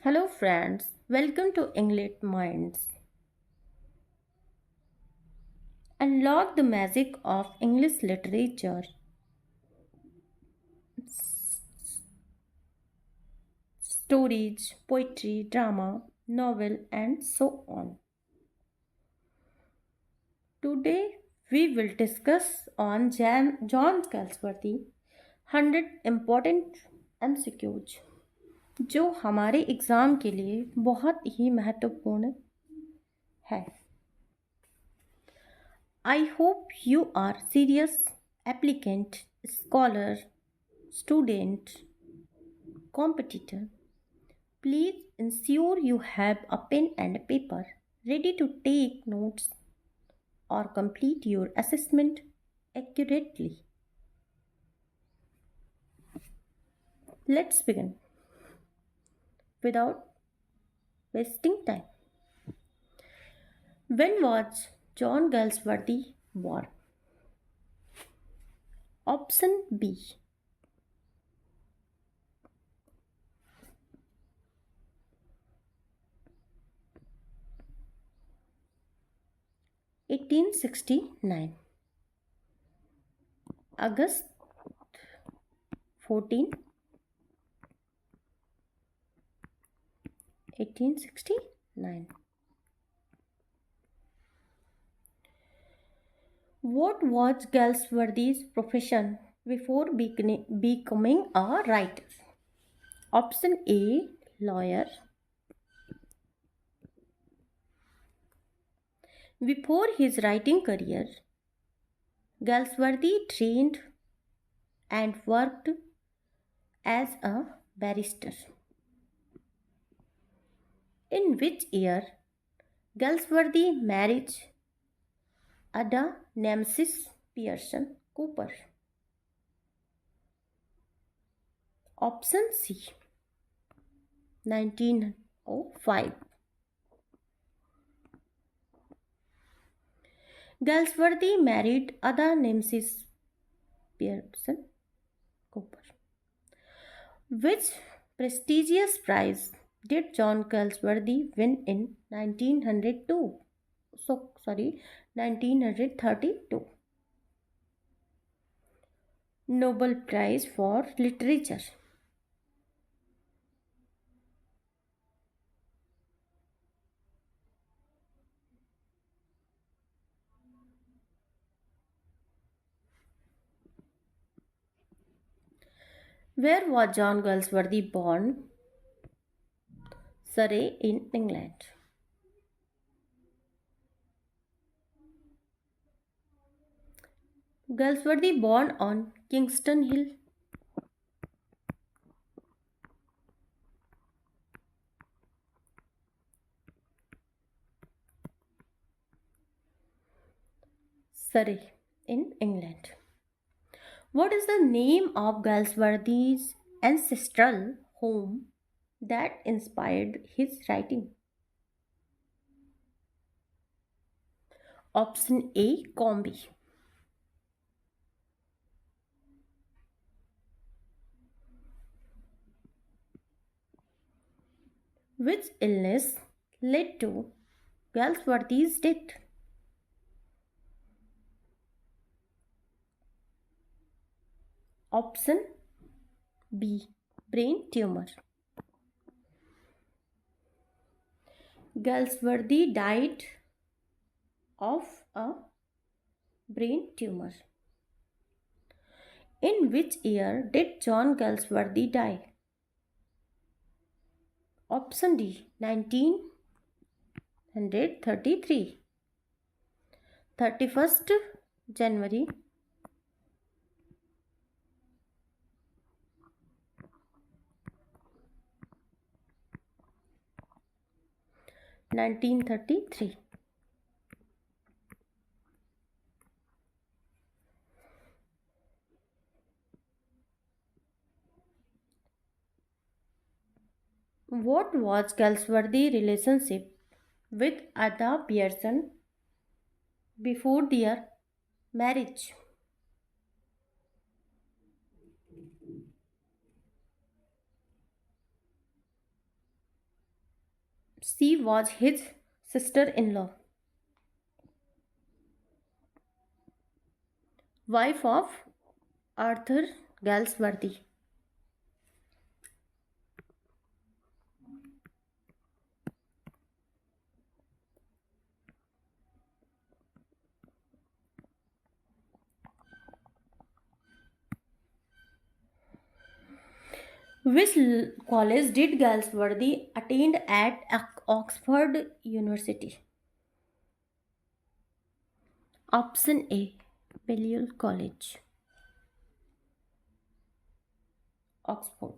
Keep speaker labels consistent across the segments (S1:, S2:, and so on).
S1: Hello, friends. Welcome to English Minds. Unlock the magic of English literature, stories, poetry, drama, novel, and so on. Today, we will discuss on John Galsworthy 100 important MCQs जो हमारे exam के लिए बहुत ही महत्वपूर्ण है. I hope you are serious applicant, scholar, student, competitor. Please ensure you have a pen and a paper ready to take notes or complete your assessment accurately. Let's begin without wasting time. When was John Galsworthy born? Option B. (1869) August 14, 1869. What was Galsworthy's profession before becoming a writer? Option A, lawyer. Before his writing career, Galsworthy trained and worked as a barrister. In which year Galsworthy married Ada Pearson Cooper? Option C, 1905. Galsworthy married Ada Pearson Cooper. Which prestigious prize did John Galsworthy win in 1932? Nobel Prize for Literature. Where was John Galsworthy born? Surrey in England. Galsworthy born on Kingston Hill. Surrey in England. What is the name of Galsworthy's ancestral home that inspired his writing? Option A, Combe. Which illness led to Galsworthy's death? Option B, brain tumor. Galsworthy died of a brain tumor. In which year did John Galsworthy die? Option D, 1933. 31st January 1933. What was Galsworthy's relationship with Ada Pearson before their marriage? She was his sister-in-law, wife of Arthur Galsworthy. Which college did Galsworthy attend at Oxford University? Option A, Balliol College, Oxford.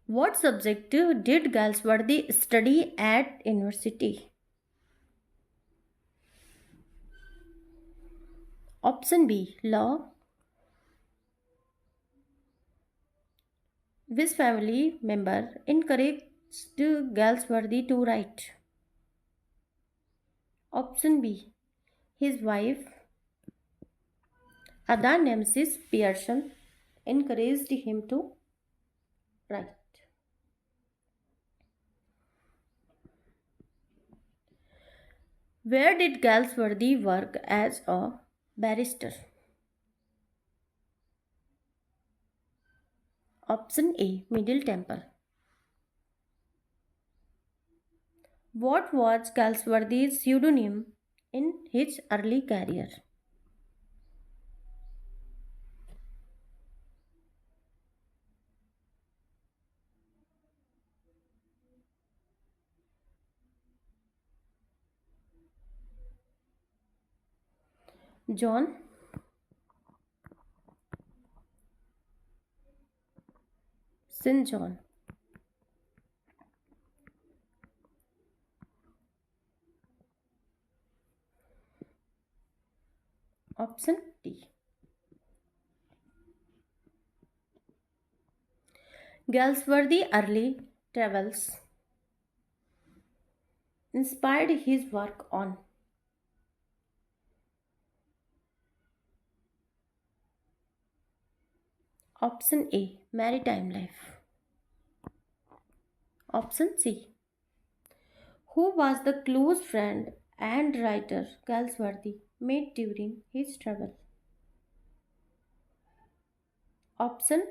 S1: What subject did Galsworthy study at university? Option B, Law. Which family member encouraged Galsworthy to write? Option B, his wife, Ada Pearson, encouraged him to write. Where did Galsworthy work as a barrister? Option A, Middle Temple. What was Galsworthy's pseudonym in his early career? John Sinjohn. Option D. Galsworthy early travels inspired his work on. Option A, Maritime Life. Option C. Who was the close friend and writer Galsworthy met during his travel? Option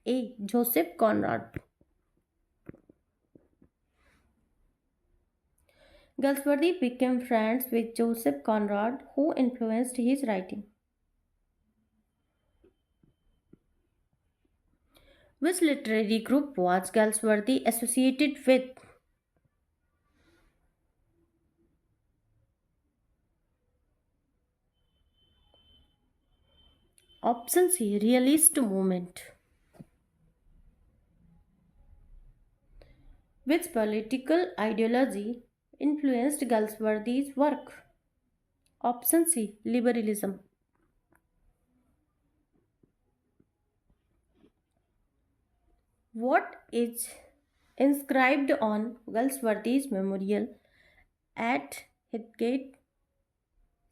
S1: A, Joseph Conrad. Galsworthy became friends with Joseph Conrad, who influenced his writing. Which literary group was Galsworthy associated with? Option C, Realist Movement. Which political ideology influenced Galsworthy's work? Option C, Liberalism. What is inscribed on Galsworthy's memorial at Highgate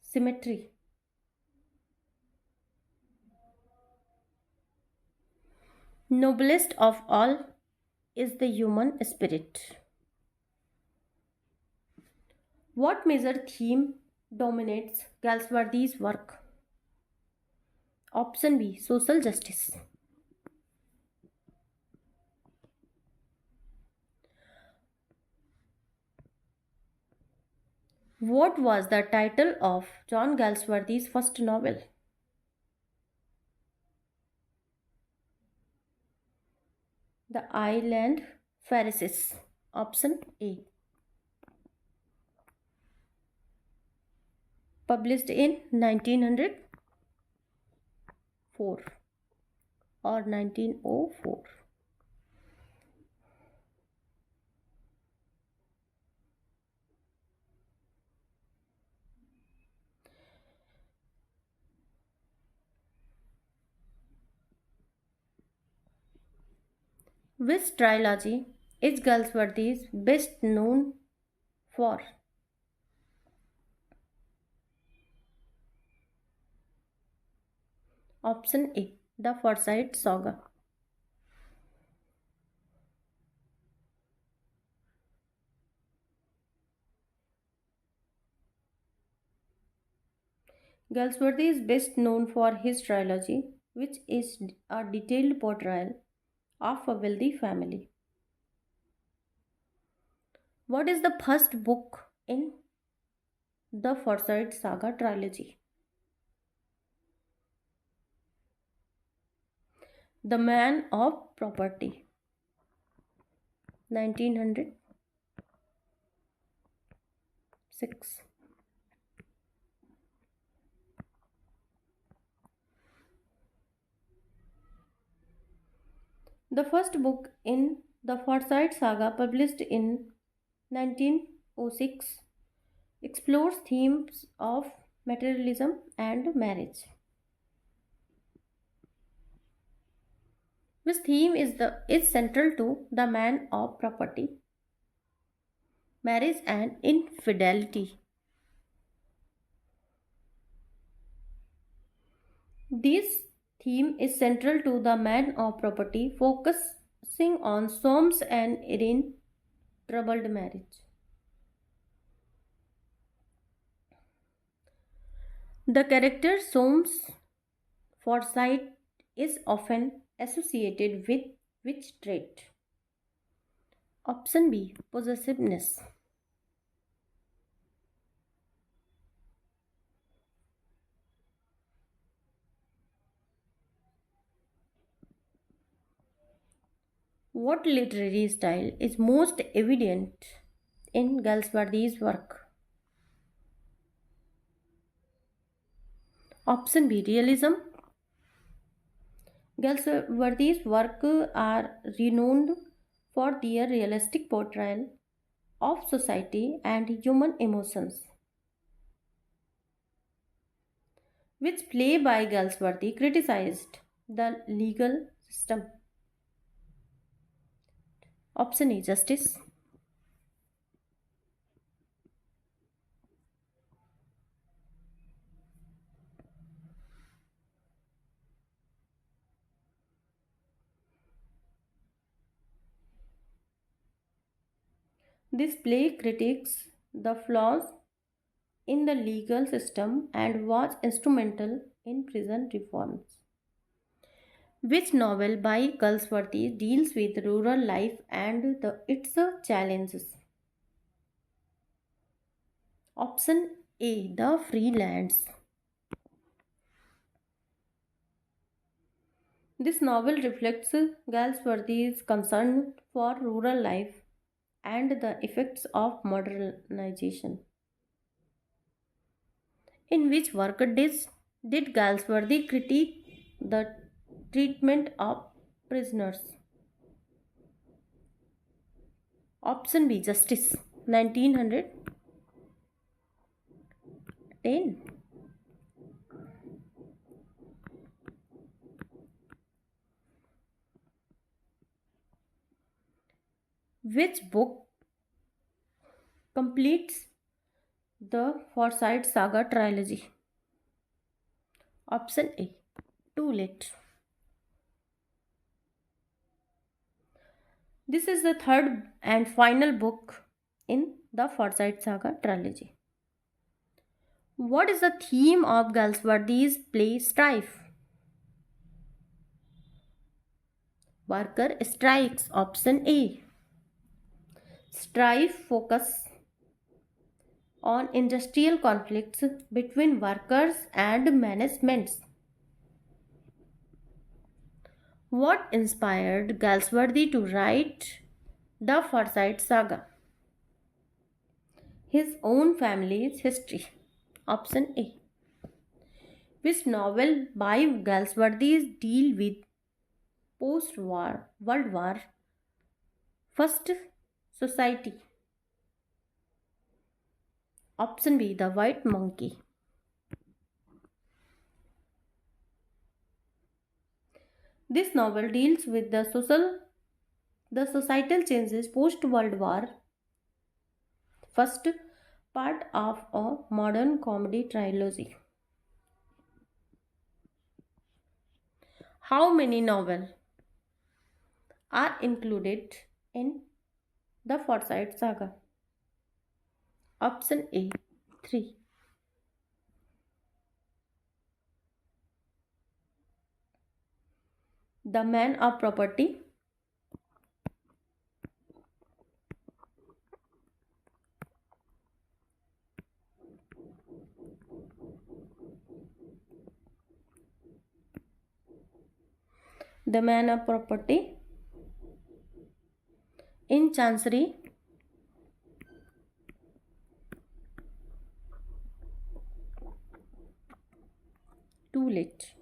S1: Cemetery? Noblest of all is the human spirit. What major theme dominates Galsworthy's work? Option B, social justice. What was the title of John Galsworthy's first novel? The Island Pharisees. Option A. Published in 1904 or 1904. Which trilogy is Galsworthy best known for? Option A, the Forsyte Saga. Galsworthy is best known for his trilogy, which is a detailed portrayal of a wealthy family. What is the first book in the Forsyte Saga trilogy? The Man of Property, 1906. The first book in the Forsyte Saga, published in 1906, explores themes of materialism and marriage. This theme is central to the man of property, marriage, and infidelity. This theme is central to the man of property, focusing on Soames and Irene troubled marriage. The character Soames Forsyte is often associated with which trait? Option B, possessiveness. What literary style is most evident in Galsworthy's work? Option B, realism. Galsworthy's work are renowned for their realistic portrayal of society and human emotions, which play by Galsworthy criticized the legal system. Option A, justice. This play critiques the flaws in the legal system and was instrumental in prison reforms. Which novel by Galsworthy deals with rural life and its challenges? Option A, The Freelands. This novel reflects Galsworthy's concern for rural life and the effects of modernization. In which work did Galsworthy critique the treatment of prisoners? Option B, Justice, 1910. Which book completes the Forsyte Saga trilogy? Option A, Too Late. This is the third and final book in the Forsyte Saga trilogy. What is the theme of Galsworthy's play Strife? Worker strikes. Option A. Strife focus on industrial conflicts between workers and managements. What inspired Galsworthy to write the Forsyte Saga? His own family's history. Option A. Which novel by Galsworthy deal with post-war World War First society? Option B, The White Monkey. This novel deals with the societal changes post World War First, part of a modern comedy trilogy. How many novels are included in the Forsyte Saga? Option A, 3. The man of property. The man of property. In Chancery. Too late.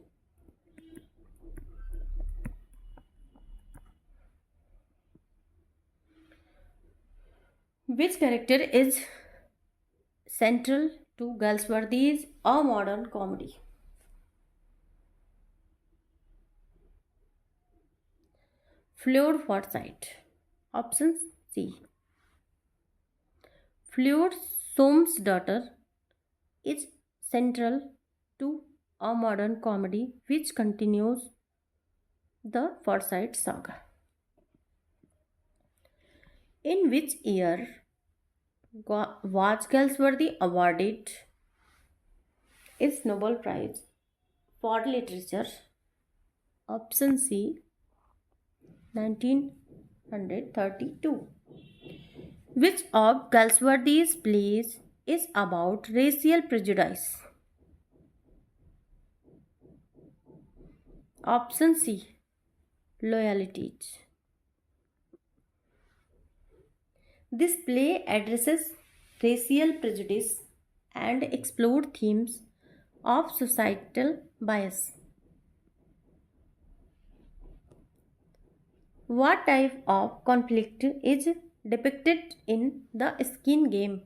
S1: Which character is central to Galsworthy's A Modern Comedy? Fleur Forsyte. Option C. Fleur Soames' daughter is central to A Modern Comedy which continues the Forsyte Saga. In which year was Galsworthy awarded its Nobel Prize for Literature? Option C. 1932. Which of Galsworthy's plays is about racial prejudice? Option C. Loyalties. This play addresses racial prejudice and explores themes of societal bias. What type of conflict is depicted in the Skin Game?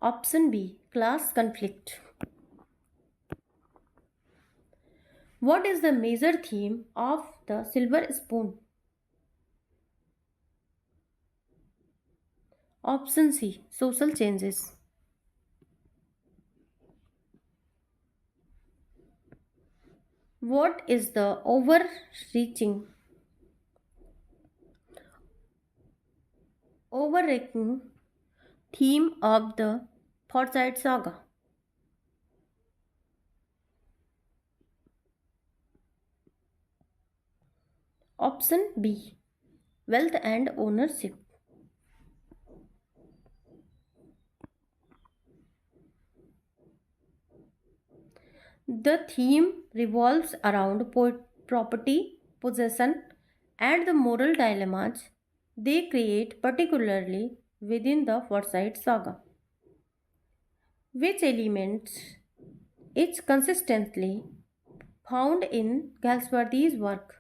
S1: Option B. Class conflict. What is the major theme of the Silver Spoon? Option C. Social changes. What is the overarching theme of the Forsyte Saga? Option B. Wealth and ownership. The theme revolves around property, possession, and the moral dilemmas they create, particularly within the Forsyte Saga. Which elements is consistently found in Galsworthy's work?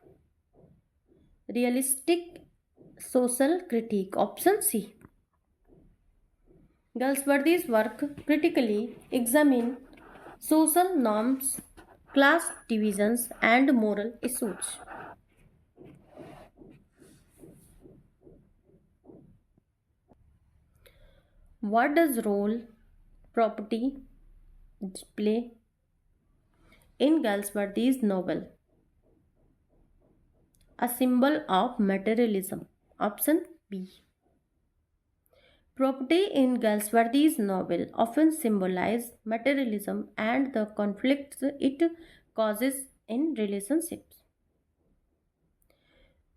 S1: Realistic social critique. Option C. Galsworthy's work critically examines social norms, class divisions, and moral issues. What does role property play in Galsworthy's novel? A symbol of materialism. Option B. Property in Galsworthy's novel often symbolizes materialism and the conflicts it causes in relationships.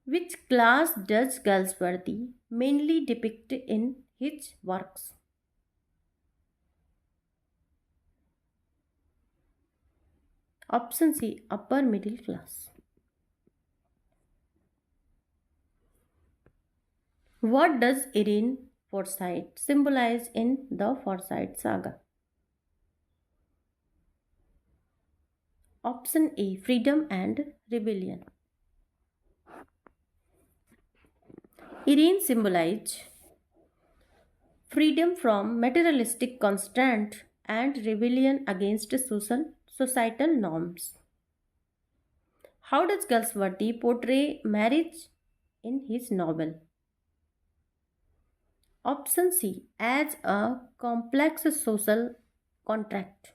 S1: Which class does Galsworthy mainly depict in his works? Option C. Upper middle class. What does Irene Forsyte symbolize in the Forsyte Saga? Option A. Freedom and rebellion. Irene symbolizes freedom from materialistic constraint and rebellion against societal norms. How does Galsworthy portray marriage in his novel? Option C. As a complex social contract.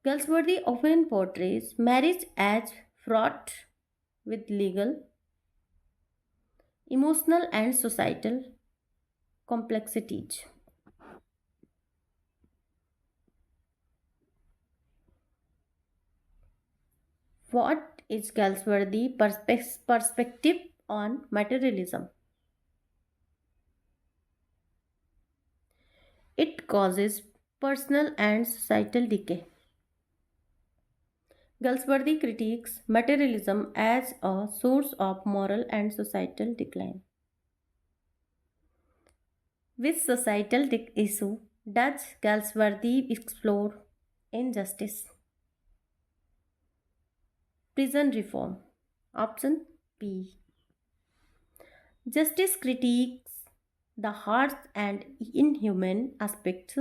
S1: Galsworthy often portrays marriage as fraught with legal, emotional, and societal complexities. What is Galsworthy perspective on materialism? It causes personal and societal decay. Galsworthy critiques materialism as a source of moral and societal decline. Which societal issue does Galsworthy explore? Injustice. Prison reform. Option B. Justice critiques the harsh and inhuman aspects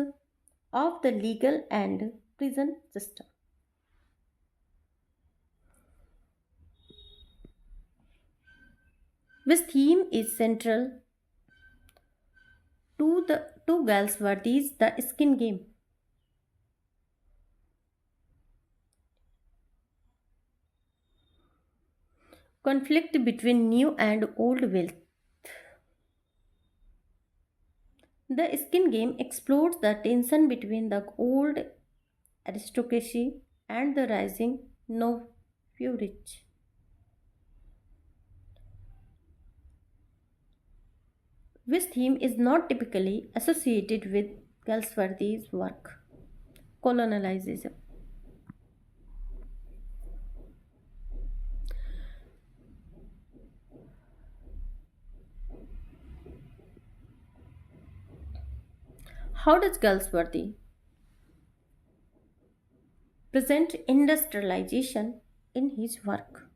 S1: of the legal and prison system. This theme is central to Galsworthy's The Skin Game. Conflict between new and old wealth. The Skin Game explores the tension between the old aristocracy and the rising no rich. This theme is not typically associated with Galsworthy's work. Colonialism. How does Galsworthy present industrialization in his work?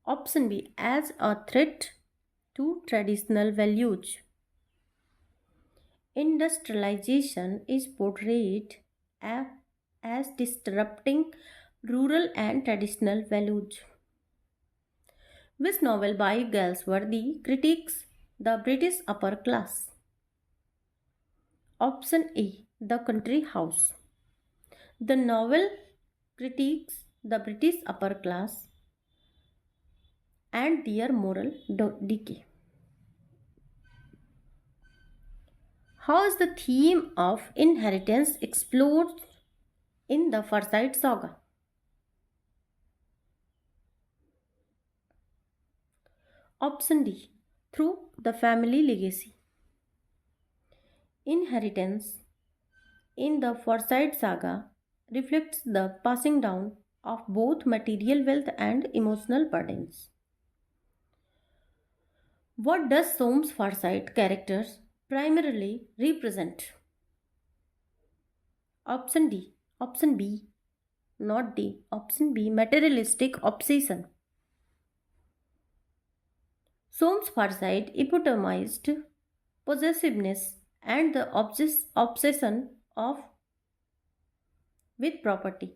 S1: Option B, as a threat to traditional values. Industrialization is portrayed as disrupting rural and traditional values. This novel by Galsworthy critiques the British upper class. Option A, The Country House. The novel critiques the British upper class and their moral decay. How is the theme of inheritance explored in the Forsyte Saga? Option D, through the family legacy. Inheritance in the Forsyte Saga reflects the passing down of both material wealth and emotional burdens. What does Soames' Forsyte characters primarily represent? Option D, option B, not D, option B, materialistic obsession. Soames' Forsyte epitomized possessiveness and the obsession of with property.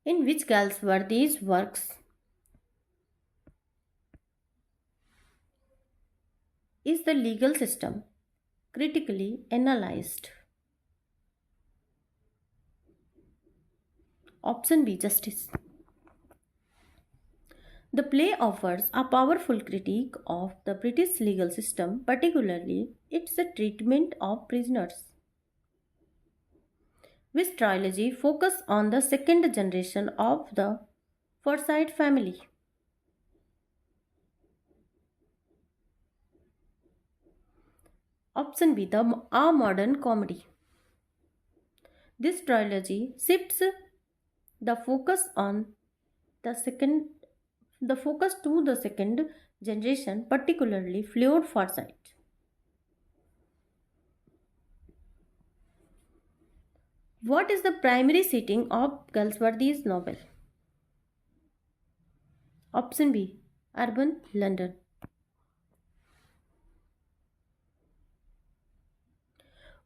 S1: In which Galsworthy's works is the legal system critically analyzed? Option B, justice. The play offers a powerful critique of the British legal system, particularly its treatment of prisoners. This trilogy focuses on the second generation of the Forsyte family. Option B, a modern comedy. This trilogy shifts the focus on the focus to the second generation, particularly Floyd Forsyte. What is the primary setting of Galsworthy's novel? Option B, urban London.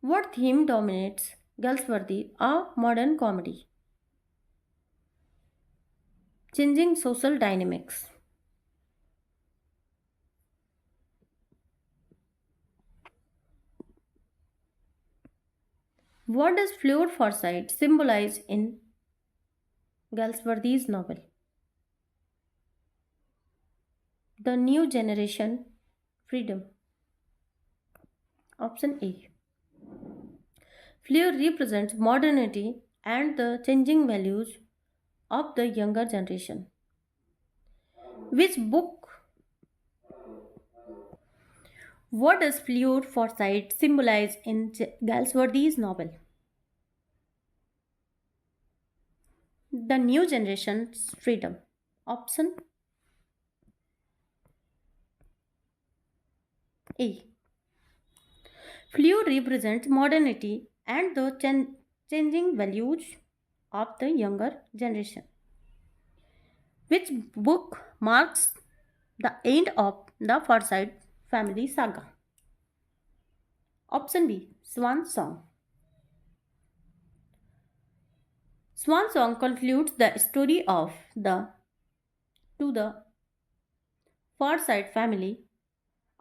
S1: What theme dominates Galsworthy, a modern comedy? Changing social dynamics. What does Floyd Forsyte symbolize in Galsworthy's novel? The new generation, freedom. Option A. Flair represents modernity and the changing values of the younger generation. Which book? What does Fleur Forsyte symbolize in Galsworthy's novel? The new generation's freedom. Option A. Fluid represents modernity and the changing values of the younger generation. Which book marks the end of the Forsyte family saga? Option B. Swan Song. Swan Song concludes the story of the Forsyte family,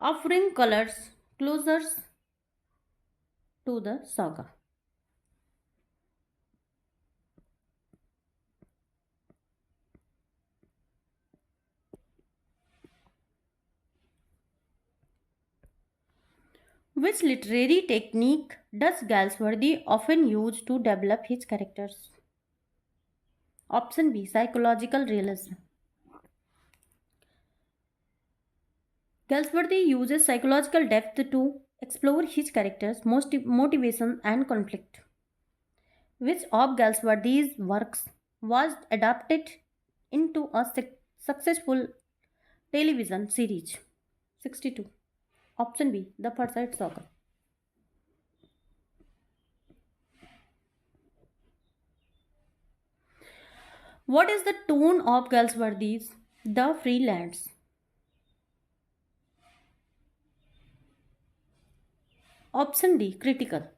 S1: offering colors closures to the saga. Which literary technique does Galsworthy often use to develop his characters? Option B. Psychological realism. Galsworthy uses psychological depth to explore his characters' motivation and conflict. Which of Galsworthy's works was adapted into a successful television series? 62. Option B. The Forsyte Saga. What is the tone of Galsworthy's The Freelance? Option D. Critical.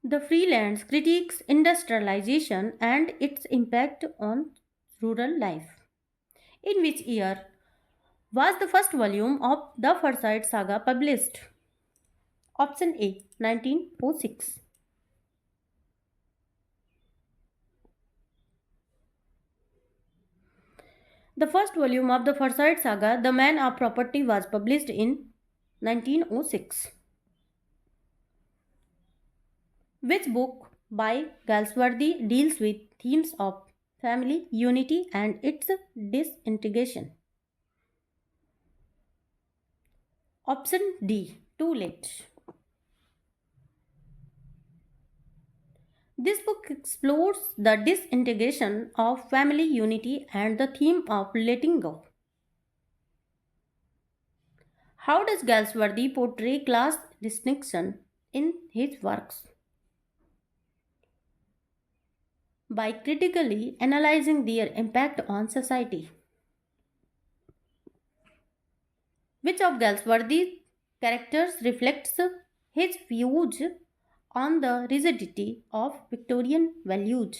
S1: The Freelance critiques industrialization and its impact on rural life. In which year was the first volume of the Forsyte Saga published? Option A. 1906. The first volume of the Forsyte Saga, The Man of Property, was published in 1906. Which book by Galsworthy deals with themes of family unity and its disintegration? Option D. Too Late. This book explores the disintegration of family unity and the theme of letting go. How does Galsworthy portray class distinction in his works? By critically analyzing their impact on society. Which of Galsworthy's characters reflects his views on the rigidity of Victorian values?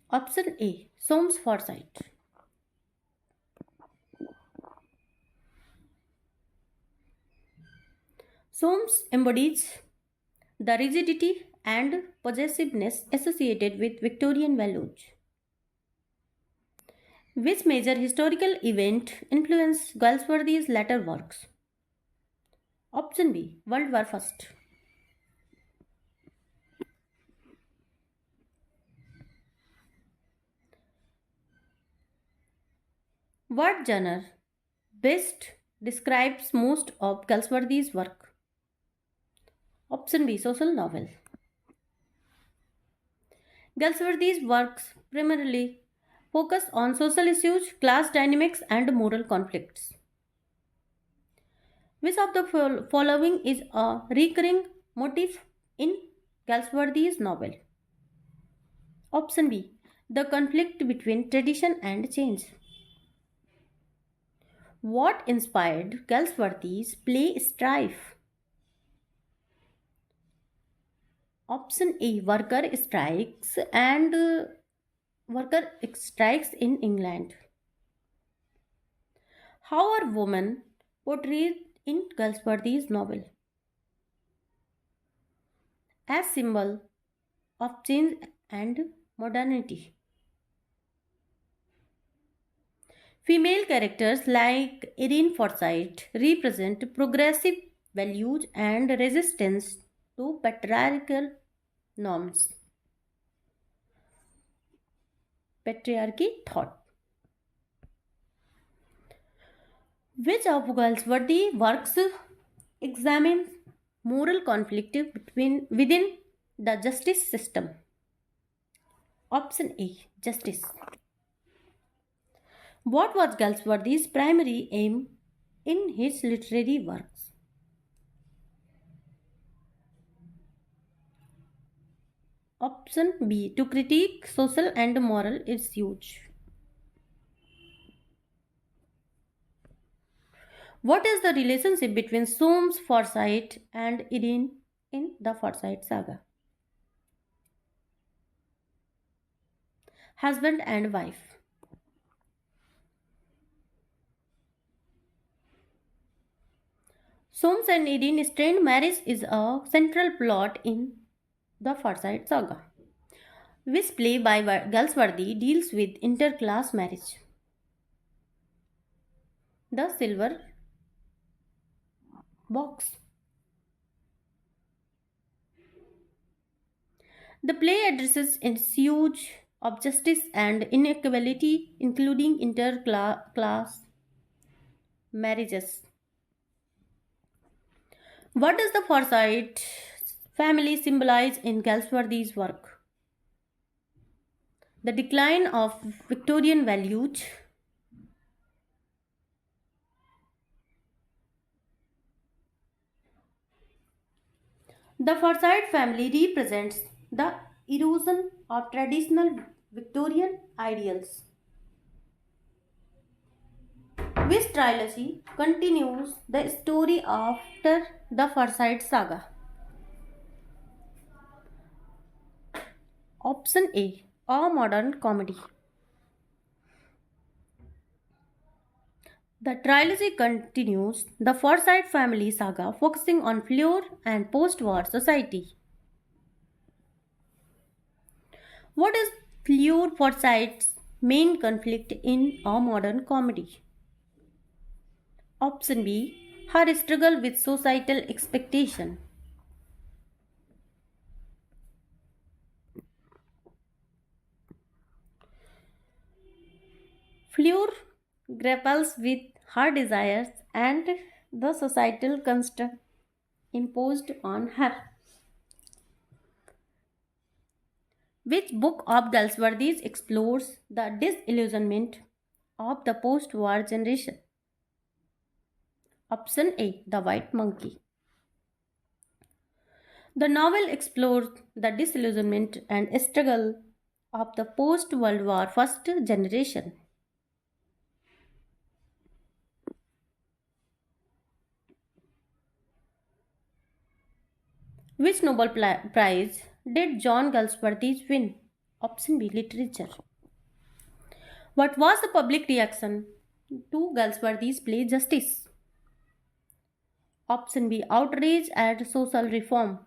S1: Option A. Soames Forsyte. Soames embodies the rigidity and possessiveness associated with Victorian values. Which major historical event influenced Galsworthy's later works? Option B. World War I. What genre best describes most of Galsworthy's work? Option B. Social novel. Galsworthy's works primarily focus on social issues, class dynamics, and moral conflicts. Which of the following is a recurring motif in Galsworthy's novel? Option B. The conflict between tradition and change. What inspired Galsworthy's play Strife? Option A. Worker strikes in England. How are women portrayed in Galsworthy's novel? As symbol of change and modernity. Female characters like Irene Forsyte represent progressive values and resistance to patriarchal norms. Patriarchy thought. Which of Galsworthy works examines moral conflict within the justice system? Option A. Justice. What was Galsworthy's primary aim in his literary works? Option B. To critique social and moral issues. What is the relationship between Soames, Forsyte, and Irene in the Forsyte Saga? Husband and wife. Soames and Irene strained marriage is a central plot in the Forsyte Saga. Which play by Galsworthy deals with interclass marriage? The Silver Box. The play addresses issues of justice and inequality, including interclass marriages. What does the Forsyte family symbolize in Galsworthy's work? The decline of Victorian values. The Forsyte family represents the erosion of traditional Victorian ideals. Which trilogy continues the story after the Forsyte Saga? Option A. A modern comedy. The trilogy continues the Forsyte family saga, focusing on Fleur and post-war society. What is Fleur Forsyte's main conflict in a modern comedy? Option B. Her struggle with societal expectation. Fleur grapples with her desires and the societal construct imposed on her. Which book of Galsworthy's explores the disillusionment of the post-war generation? Option A. The White Monkey. The novel explores the disillusionment and struggle of the post-World War first generation. Which Nobel Prize did John Galsworthy win? Option B. Literature. What was the public reaction to Galsworthy's play Justice? Option B. Outrage and social reform.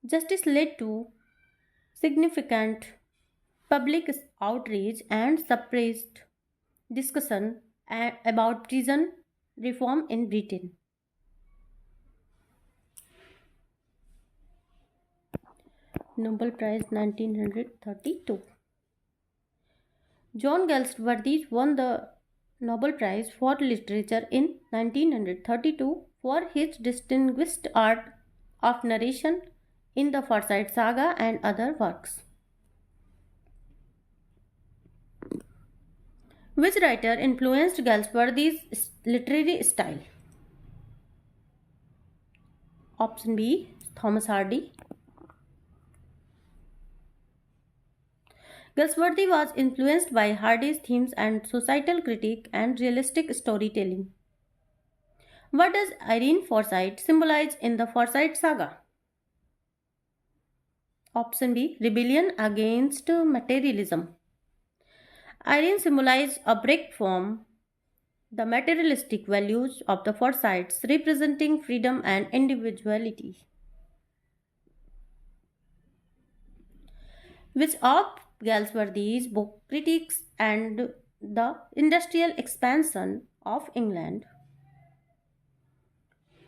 S1: Justice led to significant public outrage and suppressed discussion about prison reform in Britain. Nobel Prize 1932. John Galsworthy won the Nobel Prize for Literature in 1932 for his distinguished art of narration in the Forsyte Saga and other works. Which writer influenced Galsworthy's literary style? Option B. Thomas Hardy. Galsworthy was influenced by Hardy's themes and societal critique and realistic storytelling. What does Irene Forsyte symbolize in the Forsyte Saga? Option B. Rebellion against materialism. Irene symbolized a break from the materialistic values of the Forsytes, representing freedom and individuality. Which of Galsworthy's book critiques and the industrial expansion of England?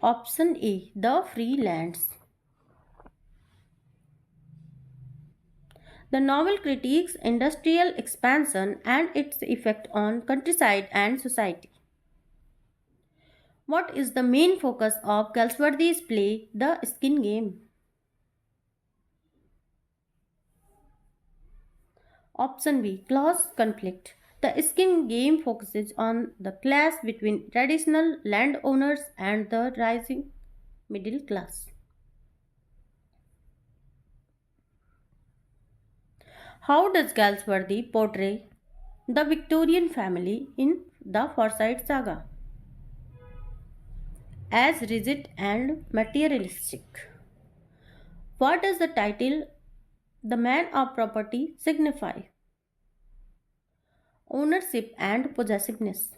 S1: Option A. The Free Lands. The novel critiques industrial expansion and its effect on countryside and society. What is the main focus of Galsworthy's play, The Skin Game? Option B. Class conflict. The Skin Game focuses on the clash between traditional landowners and the rising middle class. How does Galsworthy portray the Victorian family in the Forsyte Saga? As rigid and materialistic. What does the title The Man of Property signify? Ownership and possessiveness.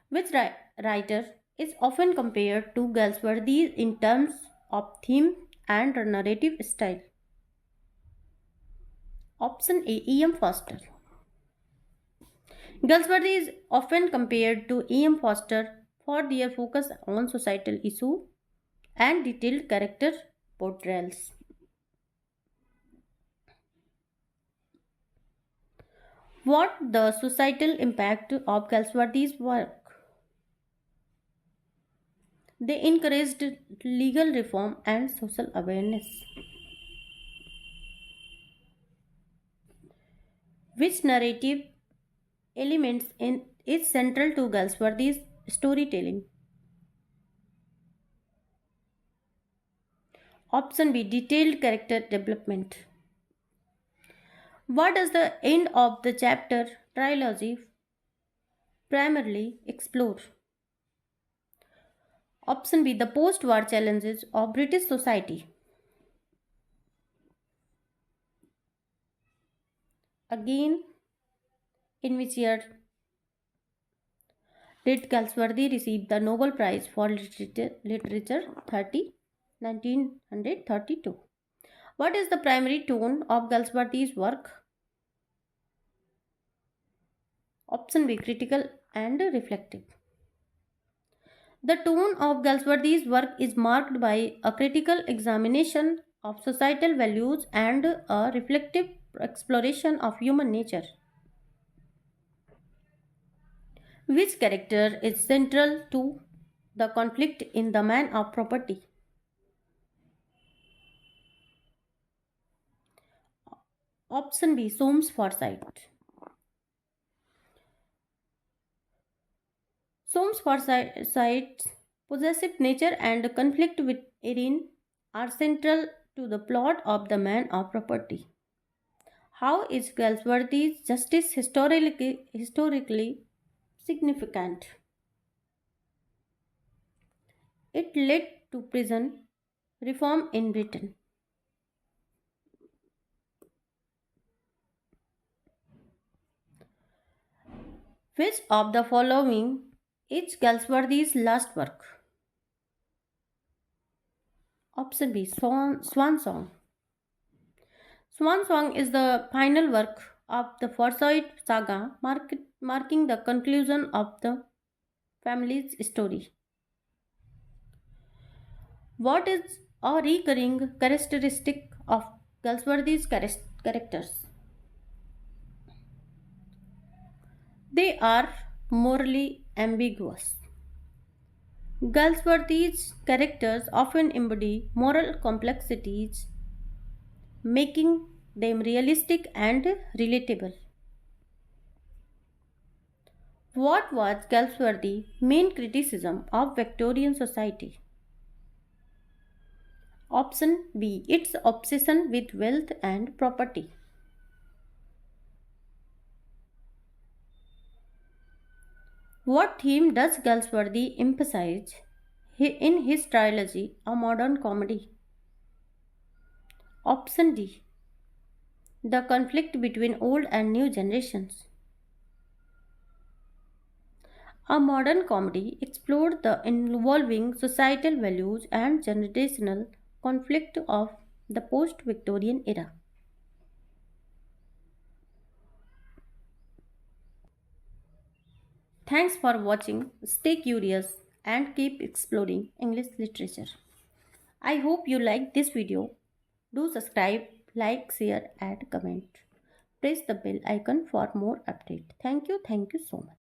S1: Which writer is often compared to Galsworthy in terms of theme and narrative style? Option A. E.M. Foster. Galsworthy is often compared to E.M. Foster for their focus on societal issues and detailed character portrayals. What the societal impact of Galsworthy's work? They encouraged legal reform and social awareness. Which narrative elements is central to Galsworthy's storytelling? Option B. Detailed character development. What does the end of the chapter trilogy primarily explore? Option B. The post-war challenges of British society. Again, in which year did Galsworthy receive the Nobel Prize for Literature? 1932. What is the primary tone of Galsworthy's work? Option B. Critical and reflective. The tone of Galsworthy's work is marked by a critical examination of societal values and a reflective exploration of human nature. Which character is central to the conflict in The Man of Property? Option B. Soames Forsyte. Soames Forsyte's possessive nature and conflict with Irene are central to the plot of The Man of Property. How is Galsworthy's justice historically significant? It led to prison reform in Britain. Which of the following is Galsworthy's last work? Option B. Swan Song. Swan Song is the final work of the Forsyte Saga, marking the conclusion of the family's story. What is a recurring characteristic of Galsworthy's characters? They are morally ambiguous. Galsworthy's characters often embody moral complexities, making them realistic and relatable. What was Galsworthy's main criticism of Victorian society? Option B. Its obsession with wealth and property. What theme does Galsworthy emphasize in his trilogy, A Modern Comedy? Option D. The conflict between old and new generations. A Modern Comedy explored the evolving societal values and generational conflict of the post Victorian era. Thanks for watching. Stay curious and keep exploring English literature. I hope you liked this video. Do subscribe, like, share, and comment. Press the bell icon for more updates. Thank you so much.